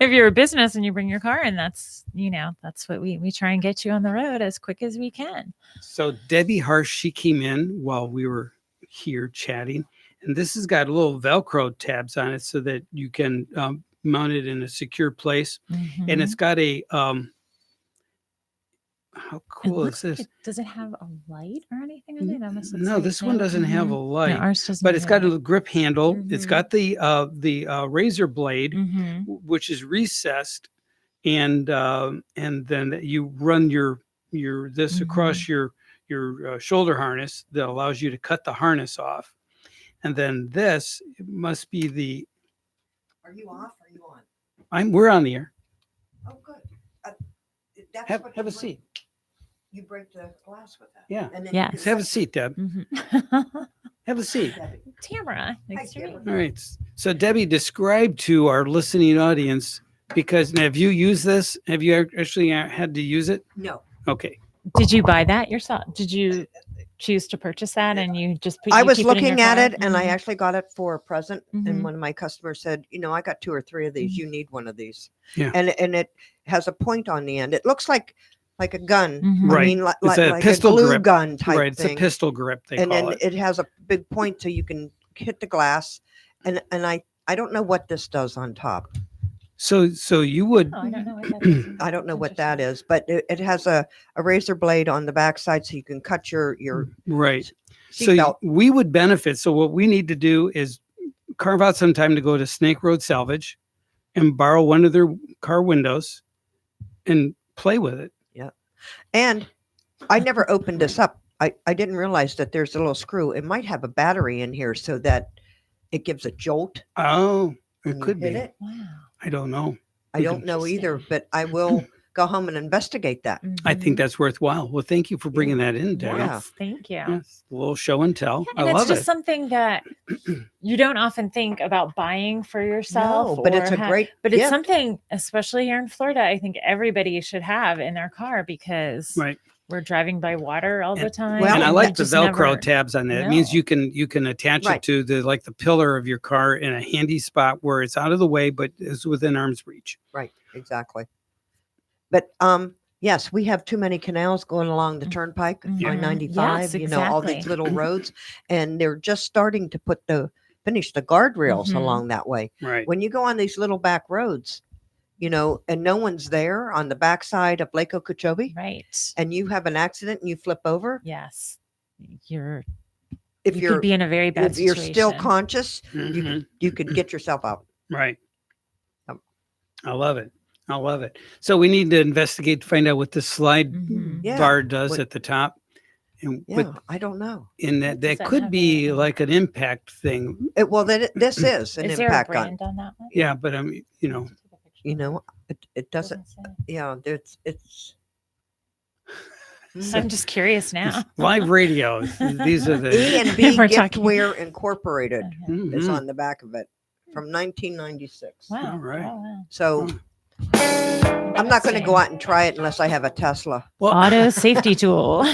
If you're a business and you bring your car in, that's what we try and get you on the road as quick as we can. So Debbie Harsh, she came in while we were here chatting, and this has got little Velcro tabs on it so that you can mount it in a secure place. Mhm. And it's got a how It cool looks is like this? does it have a light or anything on it? It almost looks No, like- this one doesn't have a Mhm. light, No, ours doesn't. but it's got a grip handle. It's Mhm. got the razor blade, Mm-hmm. which is recessed, and then you run your this across your shoulder harness that allows you to cut the harness off, and then this must be the. Are you off? Or are you on? We're on the air. Oh, good. That's Have what a you seat. You break the glass with that. Yeah. And then Yes. you can Have a set seat, Deb. Mm-hmm. Have a seat. Debbie. Tamara, next Hi, to me. Tamara. All right. So Debbie, describe to our listening audience, because now, have you used this? Have you actually had to use it? No, Okay. Did you buy that yourself? Did you choose to purchase that and you just I you was keep it in your looking at car? it and I Mhm. actually got it for a present. Mhm. And one of my customers said, I got 2 or 3 of these. Mhm. You need one of these. Yeah. And it has a point on the end. It looks like a gun. Mhm. Right. I mean, It's a like pistol a glue grip. gun type Right. It's thing. a pistol grip, they And call then it. it has a big point so you can hit the glass. And I don't know what this does on top. So you would. Oh, I don't know what that is. I don't know That's what that interesting. is, but it has a razor blade on the backside so you can cut your Right. seatbelt. So we would benefit. So what we need to do is carve out some time to go to Snake Road Salvage and borrow one of their car windows and play with it. And I never opened this up. I didn't realize that there's a little screw. It might have a battery in here so that it gives a jolt. Oh, when it you could hit be. It. Wow. I don't know. I don't know either, but I will go home and investigate that. I think Mhm. that's worthwhile. Well, thank you for bringing that in, Debbie. Yeah. Yes, thank you. Yes, a little show and tell. And I it's love just it. something that you don't often think about buying for yourself. No, but it's or a great But it's gift. something, especially here in Florida, I think everybody should have in their car because Right. we're driving by water all the time. well, And I and like that the just Velcro never tabs on that. It means know. you can attach Right. it to the pillar of your car in a handy spot where it's out of the way, but is within arm's reach. Right, exactly. But yes, we have too many canals going along the turnpike Mhm. on 95, Yes, all these exactly. little roads, and they're just starting to finish the guardrails Mhm. along that way. Right. When you go on these little back roads, and no one's there on the backside of Lake Okeechobee, Right. and you have an accident and you flip over, Yes. if You you're could be in a very bad if you're situation. still conscious, Mhm. you could get yourself out. Right. Yep. I love it. I love it. So we need to investigate to find out what the slide Mhm. Yeah. bar does What- at the top. And Yeah, I don't know. in Does that that could have be a- like an impact thing. This is an Is there a impact gun. brand on that one? Yeah, but It doesn't. Doesn't say. Yeah, it's. I'm just curious now. live radio. These are the E&B We're talking- Giftware Incorporated Okay. is Mhm. on the back of it. from 1996. Wow. All right. Oh, wow. So I'm not going to go out and try it unless I have a Tesla. Well, Auto safety tool.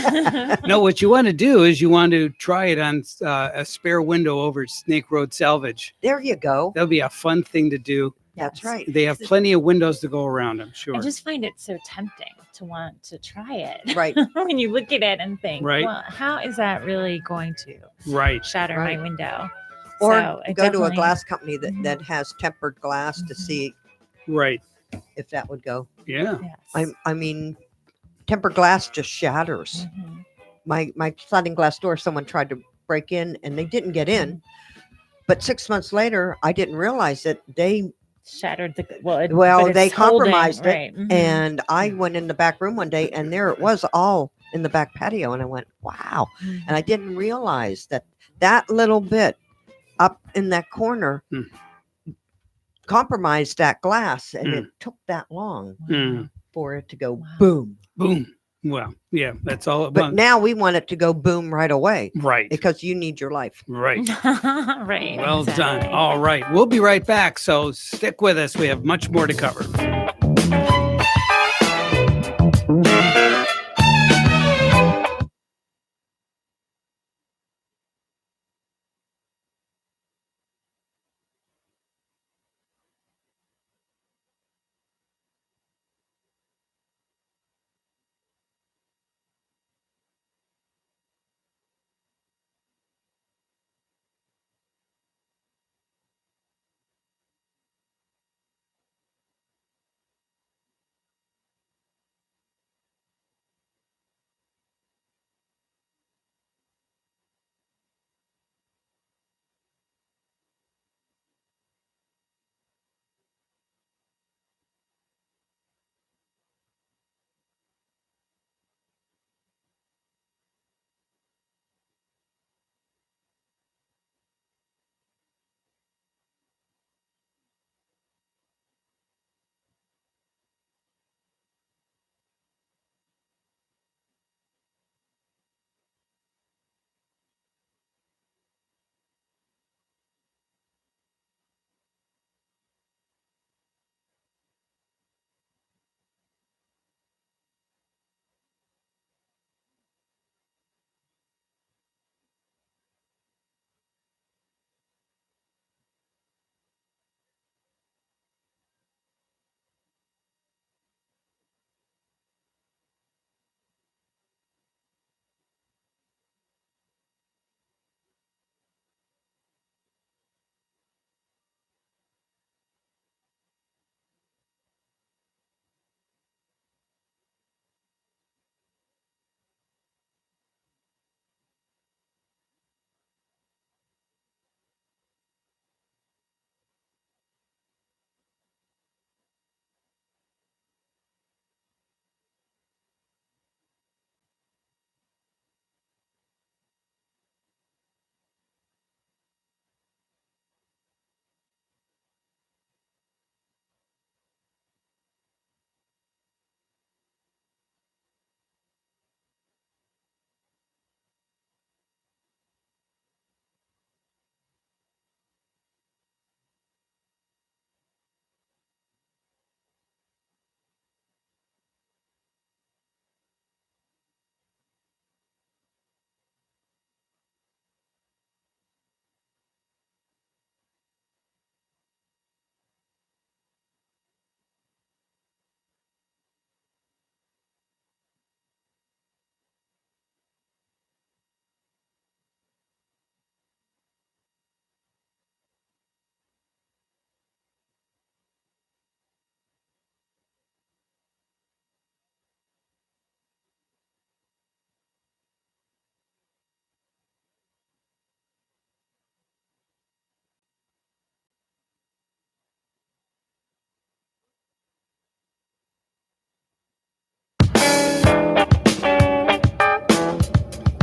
no, what you want to do is you want to try it on a spare window over at Snake Road Salvage. There you go. That'll be a fun thing to do. That's right. They have plenty of windows to go around, I'm sure. I just find it so tempting to want to try it. Right. When you look at it and think, Right. well, how is that really going to Right. shatter Right. my window? Or So it go to a definitely- glass company that has tempered glass to see Right. if that would go. Yeah. Yes. I mean, tempered glass just shatters. Mhm. My sliding glass door, someone tried to break in and they didn't get in. But 6 months later, I didn't realize that they Shattered the Well, but they it's holding, compromised it, right. Mhm. and I went in the back room one day and there it was all in the back patio. And I went, wow. Mhm. And I didn't realize that little bit up in that corner compromised that glass. And it took that long Mm. for it to go Wow. boom. Boom. Well, yeah, that's all it But wants. now we want it to go boom right away Right. because you need your life. Right. Right. Well done. exactly. All right. We'll be right back. So stick with us. We have much more to cover.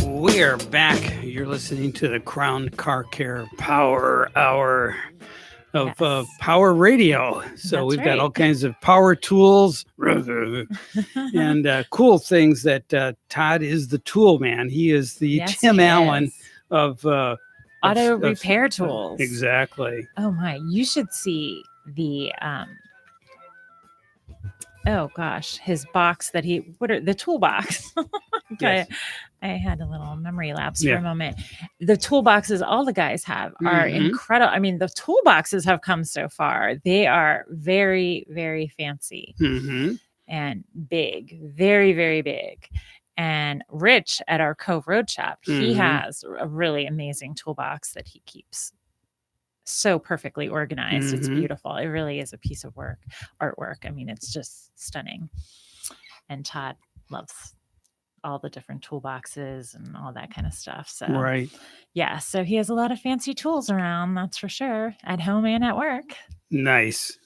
We are back. You're listening to the Crown Car Care Power Hour of Yes. Power Radio. So That's we've got right. all kinds of power tools and cool things that Todd is the tool man. He is the Yes, Tim he Allen is. of auto repair tools. Exactly. Oh my, you should see the oh gosh, his box that the toolbox. Yes. I had a little memory lapse Yeah. for a moment. The toolboxes all the guys have are Mhm. incredible. I mean, the toolboxes have come so far. They are very, very fancy Mm-hmm. and big, very, very big. And Rich at our Cove Road Shop, he Mhm. has a really amazing toolbox that he keeps so perfectly organized. It's Mhm. beautiful. It really is a piece of artwork. I mean, it's just stunning. And Todd loves all the different toolboxes and all that kind of stuff. So, Right. yeah, so he has a lot of fancy tools around, that's for sure, at home and at work. Nice.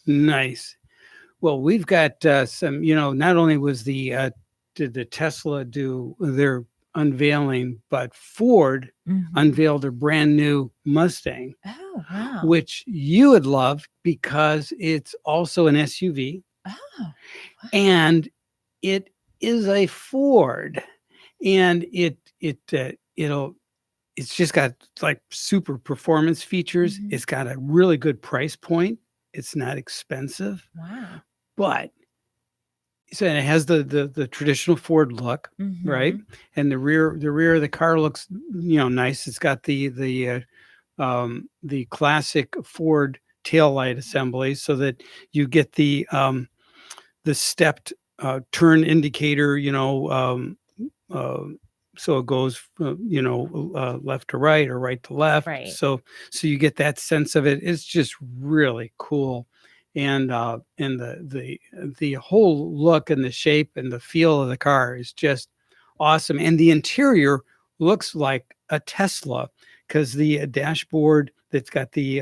Well, we've got some, not only was did the Tesla do their unveiling, but Ford unveiled a brand new Mustang. Oh, wow. Which you would love because it's also an SUV. Oh, wow. And it is a Ford, and it's just got like super performance features. Mhm. It's got a really good price point. It's not expensive, Wow. but so and it has the traditional Ford look, right? And the rear of the car looks nice. It's got the classic Ford taillight assembly, so that you get the stepped turn indicator, so it goes left to right or right to left. Right. So you get that sense of it. It's just really cool. And the whole look and the shape and the feel of the car is just awesome. And the interior looks like a Tesla, because the dashboard that's got the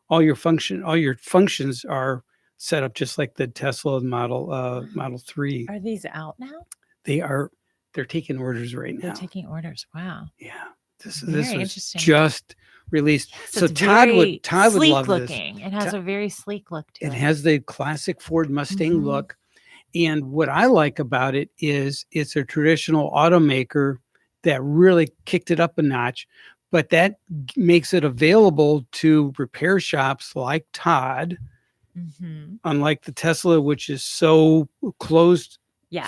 all your functions are set up just like the Tesla Model 3. Are these out now? They're taking orders right now. They're taking orders. Wow. Yeah. This Very was interesting. just released. So So it's Todd very would sleek love this. looking. It has a very sleek look to it. It has the classic Ford Mustang Mhm. look. And what I like about it is it's a traditional automaker that really kicked it up a notch, but that makes it available to repair shops like Todd, unlike the Tesla, which is so closed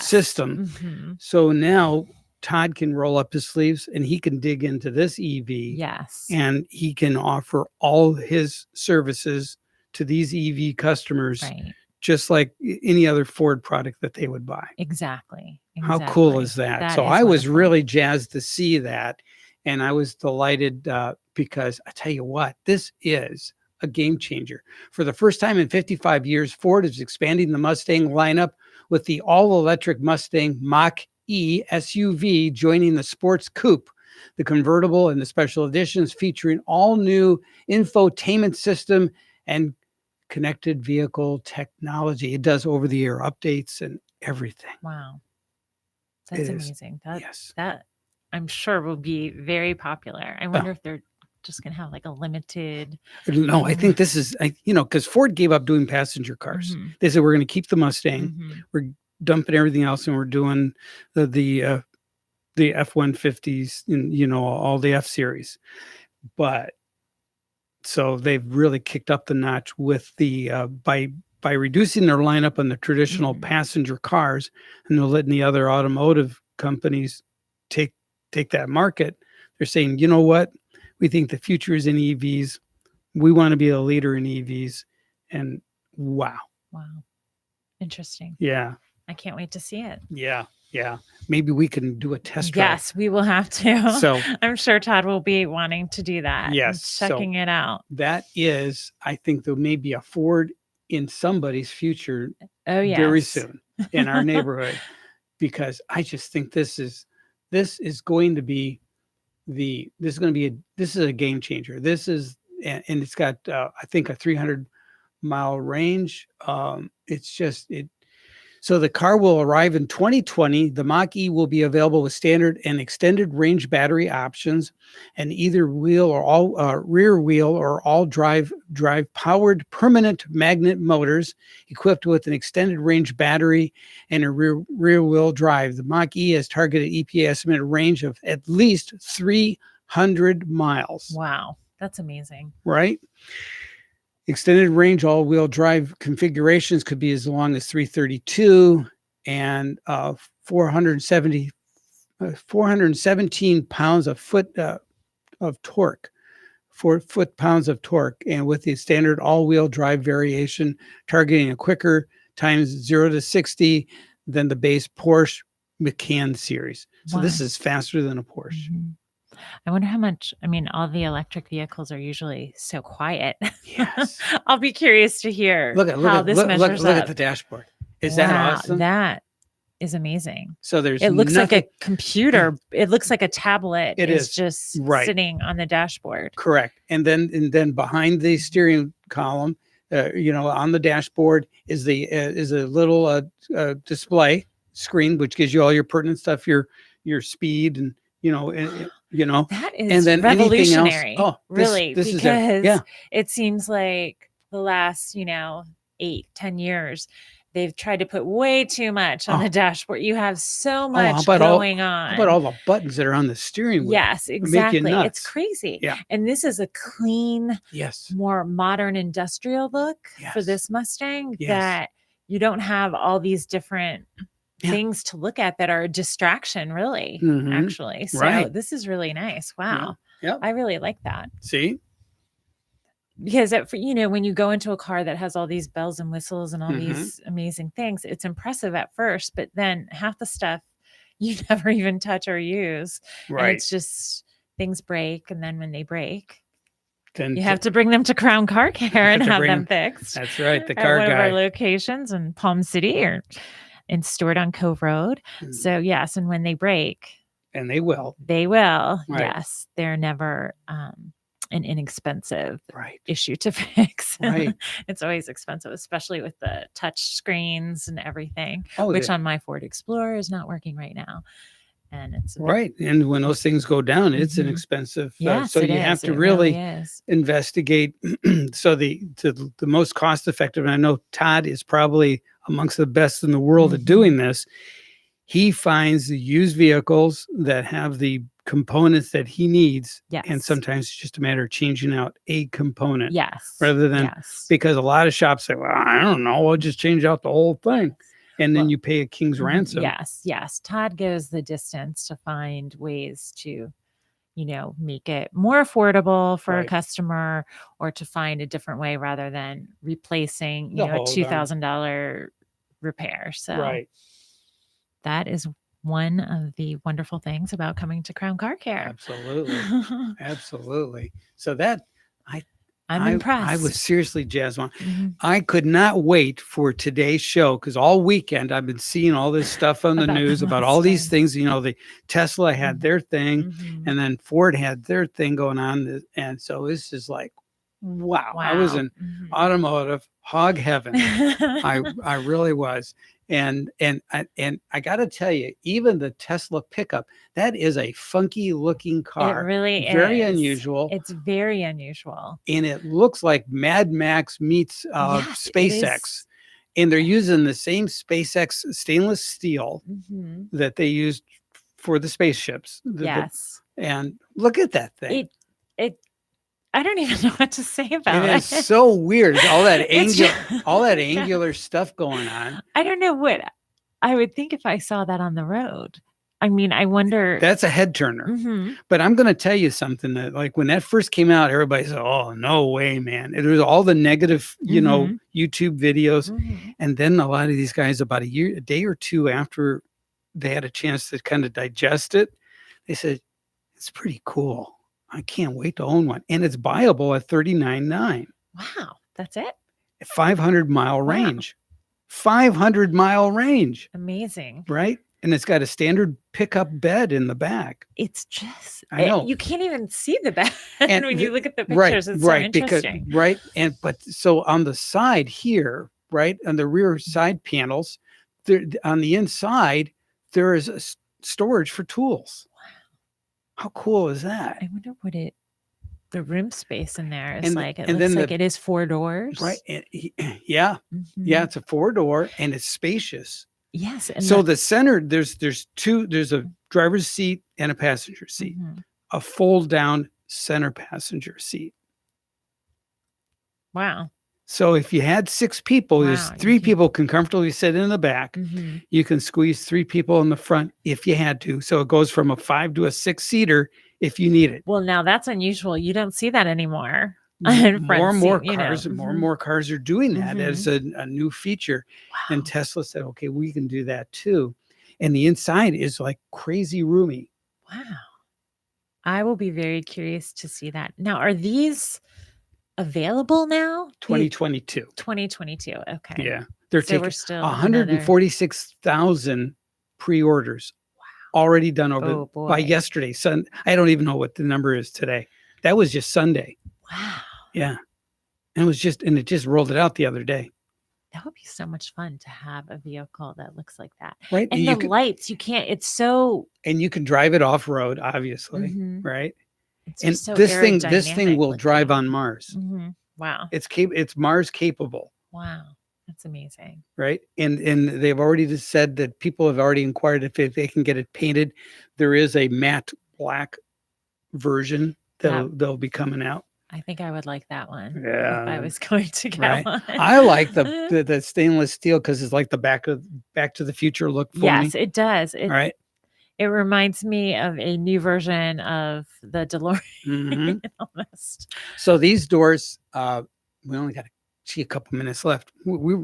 system. So now Todd can roll up his sleeves and he can dig into this EV. Yes. And he can offer all his services to these EV customers, Right. just like any other Ford product that they would buy. Exactly. How cool is that? So I was really jazzed to see that. And I was delighted because I tell you what, this is a game changer. For the first time in 55 years, Ford is expanding the Mustang lineup with the all-electric Mustang Mach-E SUV joining the sports coupe. The convertible and the special editions featuring all new infotainment system and connected vehicle technology. It does over-the-air updates and everything. Wow. That's amazing. Yes. That I'm sure will be very popular. I wonder if they're just going to have like a limited. No, I think this is, because Ford gave up doing passenger cars. They said, we're going to keep the Mustang. We're dumping everything else, and we're doing the F-150s and, all the F-Series. But so they've really kicked up the notch with the, by reducing their lineup on the traditional passenger cars, and they're letting the other automotive companies take that market. They're saying, you know what? We think the future is in EVs. We want to be a leader in EVs. And wow. Interesting. Yeah. I can't wait to see it. Yeah. Maybe we can do a test drive. Yes, we will have to. So I'm sure Todd will be wanting to do that. Yes. Checking it out. That is, I think there may be a Ford in somebody's future very soon in our neighborhood, because I just think this is going to be this is a game changer. This is, and it's got I think a 300-mile range. So the car will arrive in 2020. The Mach-E will be available with standard and extended range battery options, and either wheel or all rear wheel or all drive powered permanent magnet motors equipped with an extended range battery and a rear wheel drive. The Mach-E has targeted EPA estimated range of at least 3 100 miles. Wow. That's amazing. Right? Extended range all-wheel drive configurations could be as long as 332 and 417 pounds of torque. 4 foot-pounds of torque, and with the standard all-wheel drive variation targeting a quicker times 0 to 60 than the base Porsche Macan series. So this is faster than a Porsche. Mm-hmm. I wonder how much, I mean, all the electric vehicles are usually so quiet. Yes. I'll be curious to hear Look how this measures look up. at the dashboard. Is that awesome? That is amazing. So it looks like a computer. It looks like a tablet. It is just sitting on the dashboard. Correct. And then behind the steering column, on the dashboard is a little display screen which gives you all your pertinent stuff, your speed, and that is and then revolutionary. Else, really, this because it seems like the last 8-10 years they've tried to put way too much on the dashboard. You have so much going on. How about all the buttons that are on the steering wheel? Yes, exactly. It's crazy. Yeah. And this is a clean, more modern industrial look for this Mustang that you don't have all these different things to look at that are a distraction, really, actually. So this is really nice. Wow. Yeah. I really like that. See? Because when you go into a car that has all these bells and whistles and all these amazing things, it's impressive at first, but then half the stuff you never even touch or use. Right. And it's just things break. And then when they break, then you have to bring them to Crown Car Care and have them fixed. That's right. The at car one guy. of our locations in Palm City or in Stewart on Cove Road. So yes. And when they break, and they will. Right. Yes. They're never, an inexpensive issue to fix. Right. It's always expensive, especially with the touch screens and everything, which on my Ford Explorer is not working right now. And it's and when those things go down, it's an expensive. So you have to really investigate. So the most cost effective, and I know Todd is probably amongst the best in the world at doing this. He finds the used vehicles that have the components that he needs. Yes. And sometimes it's just a matter of changing out a component. Yes. Rather than, because a lot of shops say, well, I don't know, I'll just change out the whole thing. And then you pay a king's ransom. Yes. Yes. Todd goes the distance to find ways to, make it more affordable for a customer, or to find a different way rather than replacing, a $2,000 repair. So that is one of the wonderful things about coming to Crown Car Care. Absolutely. Absolutely. So that I'm impressed. I was seriously jazzed on. I could not wait for today's show, because all weekend I've been seeing all this stuff on the news about all these things. The Tesla had their thing, and then Ford had their thing going on. And so this is like, wow. I was in automotive hog heaven. I really was. And I got to tell you, even the Tesla pickup, that is a funky looking car. It really is. Very unusual. It's very unusual. And it looks like Mad Max meets SpaceX. And they're using the same SpaceX stainless steel that they used for the spaceships. And look at that thing. I don't even know what to say about it. It's so weird. All that angular stuff going on. I don't know what I would think if I saw that on the road. I mean, I wonder. That's a head turner. But I'm going to tell you something that, like, when that first came out, everybody said, "Oh, no way, man!" It was all the negative, YouTube videos, and then a lot of these guys, about a day or two after they had a chance to kind of digest it, they said, "It's pretty cool. I can't wait to own one." And it's buyable at $39,900. Wow. That's it? 500-mile range. 500-mile range. Amazing. Right? And it's got a standard pickup bed in the back. It's just, I know. You can't even see the bed when you look at the pictures. It's so interesting. But so on the side here, right, on the rear side panels, there, on the inside, there is a storage for tools. How cool is that? I wonder what the room space in there is like. It looks like it is 4 doors. Right. Yeah. It's a 4-door and it's spacious. Yes. And so the center, there's a driver's seat and a passenger seat. a fold down center passenger seat. Wow. So if you had 6 people, there's Wow, 3 people can comfortably sit in the back. Mhm. You can squeeze 3 people in the front if you had to. So it goes from a 5 to a 6 seater if you need it. Well, now that's unusual. You don't see that anymore. More and more seat, cars and Mhm. more cars are doing that Mhm. as a new feature. Wow. And Tesla said, okay, we can do that too. And the inside is like crazy roomy. Wow. I will be very curious to see that. Now, are these available now? 2022. 2022. Okay. Yeah. They're So we're taking still 146,000 pre-orders already done over boy. by yesterday. I don't even know what the number is today. That was just Sunday. Wow. Yeah. And it just rolled it out the other day. That would be so much fun to have a vehicle that looks like that. Right. And you the lights, it's so. and you can drive it off road, obviously. Mhm. Right. It's And just so this thing aerodynamic will drive looking. on Mars. Mhm. Wow. It's Mars capable. Wow. That's amazing. Right. And they've already just said that people have already inquired if they can get it painted. There is a matte black version that'll be coming out. I think I would like that one. Yeah. If I was going to get Right. one. I like the stainless steel because it's like the Back to the Future look for me. Yes, it does. Right. It reminds me of a new version of the DeLorean Mhm. almost. So these doors, we only got a couple minutes left. We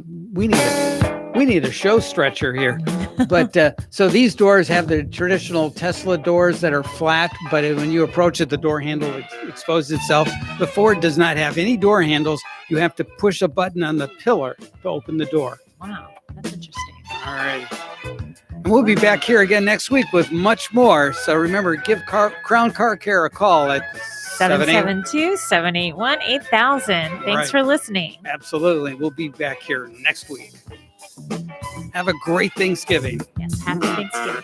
need a show stretcher here. But so these doors have the traditional Tesla doors that are flat, but when you approach it, the door handle exposes itself. The Ford does not have any door handles. You have to push a button on the pillar to open the door. Wow, that's interesting. All right. And we'll be back here again next week with much more. So remember, give Crown Car Care a call at 772-781-8000. Thanks Right. for listening. Absolutely. We'll be back here next week. Have a great Thanksgiving. Yes, happy Thanksgiving.